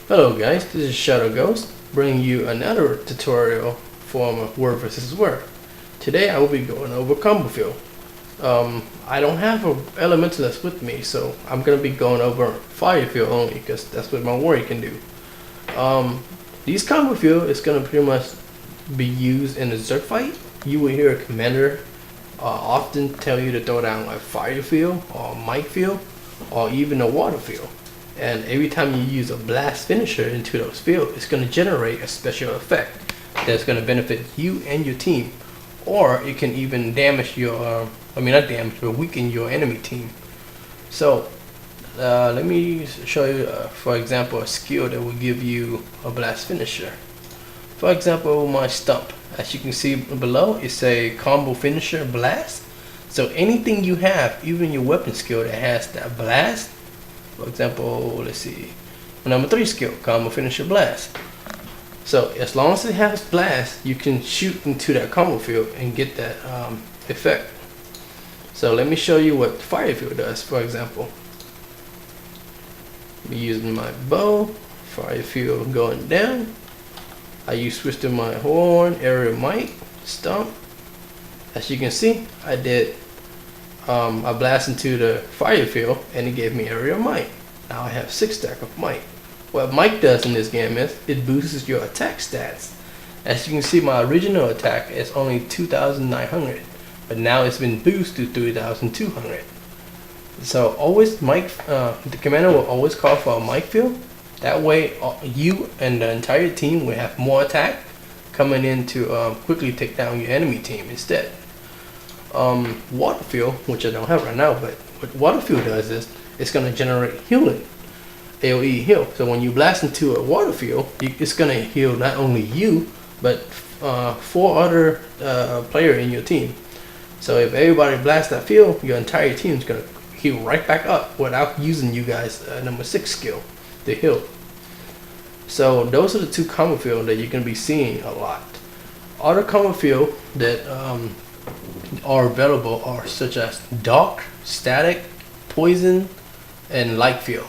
Hello guys, this is Shadow Ghost, bringing you another tutorial from Word vs. Word. Today I will be going over combo field. I don't have an Elementalist with me, so I'm going to be going over fire field only because that's what my warrior can do. These combo field is going to pretty much be used in a Zerg fight. You will hear a commander often tell you to throw down like fire field or mic field or even a water field. And every time you use a blast finisher into those fields, it's going to generate a special effect that's going to benefit you and your team. Or it can even damage your, not damage, but weaken your enemy team. So, let me show you, for example, a skill that will give you a blast finisher. For example, my stump. As you can see below, it's a combo finisher blast. So anything you have, even your weapon skill that has that blast, for example, let's see, number 3 skill, combo finisher blast. So as long as it has blast, you can shoot into that combo field and get that effect. So let me show you what fire field does. For example, I'm using my bow, fire field going down. I use switch to my horn, area mic, stump. As you can see, I did I blast into the fire field and it gave me area mic. Now I have 6 stack of mic. What mic does in this game is it boosts your attack stats. As you can see, my original attack is only 2,900, but now it's been boosted to 3,200. So always mic, the commander will always call for a mic field. That way you and the entire team will have more attack coming in to quickly take down your enemy team instead. Water field, which I don't have right now, but what water field does is it's going to generate healing, AoE heal. So when you blast into a water field, it's going to heal not only you, but 4 other players in your team. So if everybody blasts that field, your entire team is going to heal right back up without using you guys number 6 skill to heal. So those are the 2 combo field that you're going to be seeing a lot. Other combo field that are available are such as dark, static, poison, and light field.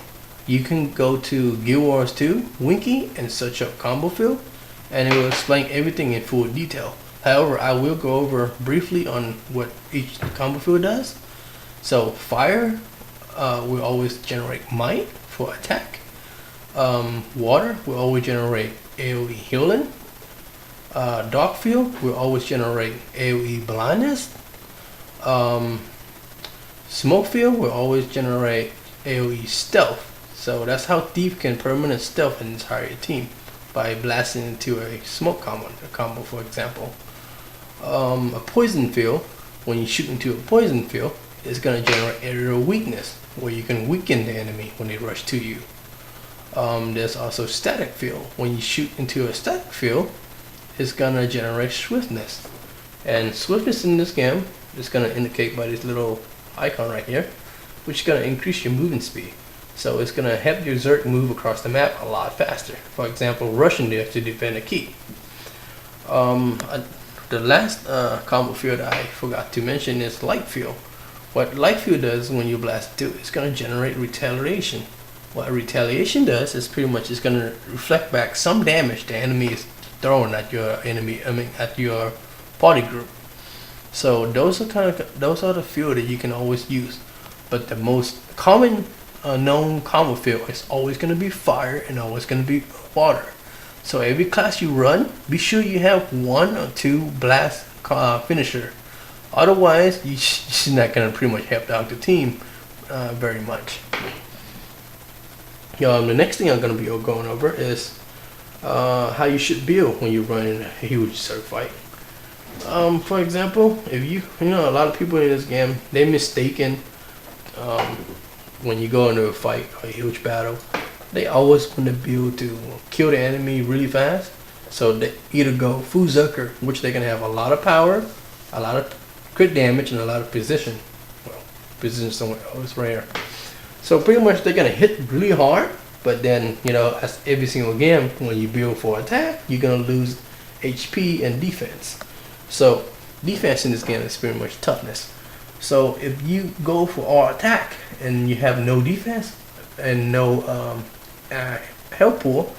You can go to Guild Wars 2 Wiki and search up combo field, and it will explain everything in full detail. However, I will go over briefly on what each combo field does. So fire will always generate might for attack. Water will always generate AoE healing. Dark field will always generate AoE blindness. Smoke field will always generate AoE stealth. So that's how Thief can permanent stealth an entire team by blasting into a smoke combo for example. A poison field, when you shoot into a poison field, is going to generate aerial weakness, where you can weaken the enemy when they rush to you. There's also static field. When you shoot into a static field, it's gonna generate swiftness, and swiftness in this game is gonna indicate by this little icon right here, which is gonna increase your movement speed. So it's gonna help your Zerg move across the map a lot faster. For example, rushing there to defend a keep. The last combo field I forgot to mention is light field. What light field does when you blast into it, it's gonna generate retaliation. What retaliation does is pretty much it's gonna reflect back some damage the enemy is throwing at your enemy, at your party group. So those are the field that you can always use. But the most common known combo field is always going to be fire and always going to be water. So every class you run, be sure you have 1 or 2 blast finisher. Otherwise, you're not going to pretty much help out the team very much. The next thing I'm going to be going over is how you should build when you're running a huge Zerg fight. For example, if you know a lot of people in this game, they mistaken when you go into a fight or a huge battle, they always want to build to kill the enemy really fast. So they either go full Zerker, which they can have a lot of power, a lot of crit damage, and a lot of precision. Well, precision somewhere else rare. So pretty much they're gonna hit really hard. But then, as every single game, when you build for attack, you're going to lose HP and defense. So, defense in this game is pretty much toughness. So, if you go for all attack and you have no defense and no health pool,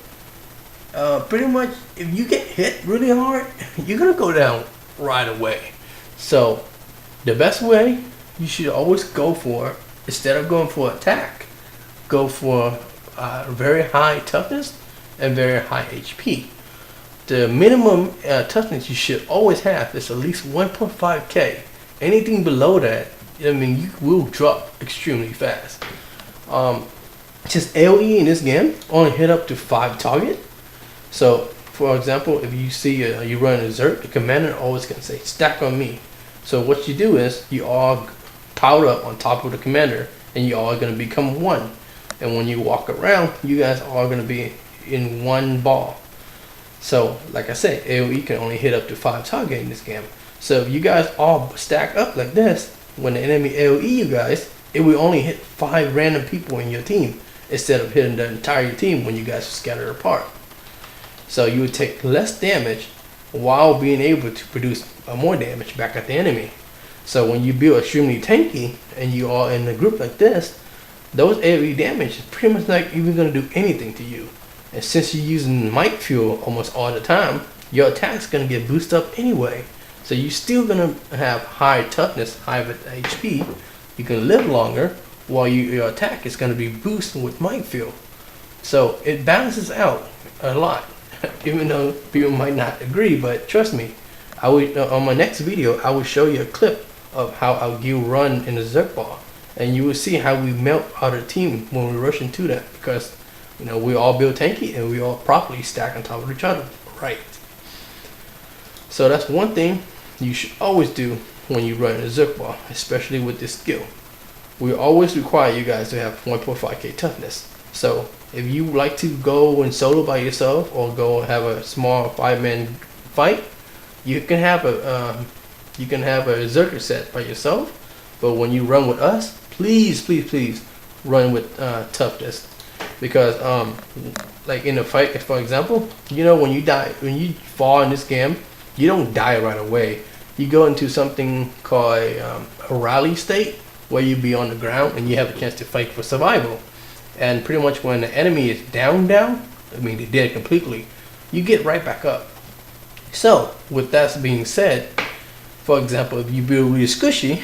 pretty much if you get hit really hard, you're gonna go down right away. So the best way you should always go for, instead of going for attack, go for very high toughness and very high HP. The minimum toughness you should always have is at least 1.5k. Anything below that, I mean, you will drop extremely fast. Just AoE in this game only hit up to 5 target. So, for example, if you see you run a Zerg, the commander always can say, stack on me. So what you do is, you all pile up on top of the commander, and you all are going to become one. And when you walk around, you guys are going to be in one ball. So, like I said, AoE can only hit up to 5 target in this game. So if you guys all stack up like this, when the enemy AoE you guys, it will only hit 5 random people in your team, instead of hitting the entire team when you guys are scattered apart. So you would take less damage while being able to produce more damage back at the enemy. So when you build extremely tanky and you are in a group like this, those AoE damage is pretty much not even going to do anything to you. And since you're using might fuel almost all the time, your attack's going to get boosted up anyway. So you're still going to have high toughness, high HP. You can live longer while your attack is going to be boosted with might fuel. So it balances out a lot. Even though people might not agree, but trust me, I will, on my next video, I will show you a clip of how our guild run in the Zerg ball, and you will see how we melt our team when we rush into that, because you know we all build tanky and we all properly stack on top of each other, right? So that's one thing you should always do when you run a Zerg ball, especially with this skill. We always require you guys to have 1.5k toughness. So if you like to go and solo by yourself, or go have a small 5-man fight, you can have a Zerker set by yourself. But when you run with us, please run with toughness, because like in a fight, for example, you know, when you fall in this game, you don't die right away. You go into something called a rally state, where you be on the ground and you have a chance to fight for survival. And pretty much when the enemy is down, I mean they're dead completely, you get right back up. So with that being said, for example, if you build really squishy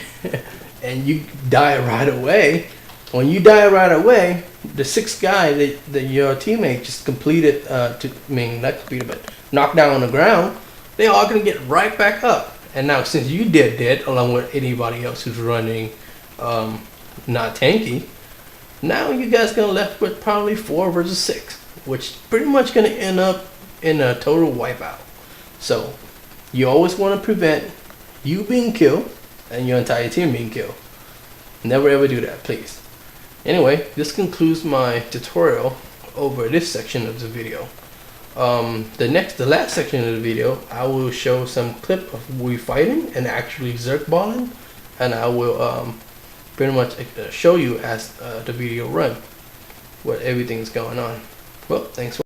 and you die right away, when you die right away, the 6th guy that your teammate just completed, not completed, but knocked down on the ground, they all gonna get right back up. And now since you dead along with anybody else who's running not tanky, now you guys gonna left with probably 4 versus 6, which pretty much gonna end up in a total wipeout. So you always want to prevent you being killed and your entire team being killed. Never ever do that, please. Anyway, this concludes my tutorial over this section of the video. The last section of the video, I will show some clip of we fighting and actually Zerg balling, and I will pretty much show you as the video run what everything is going on. Well, thanks for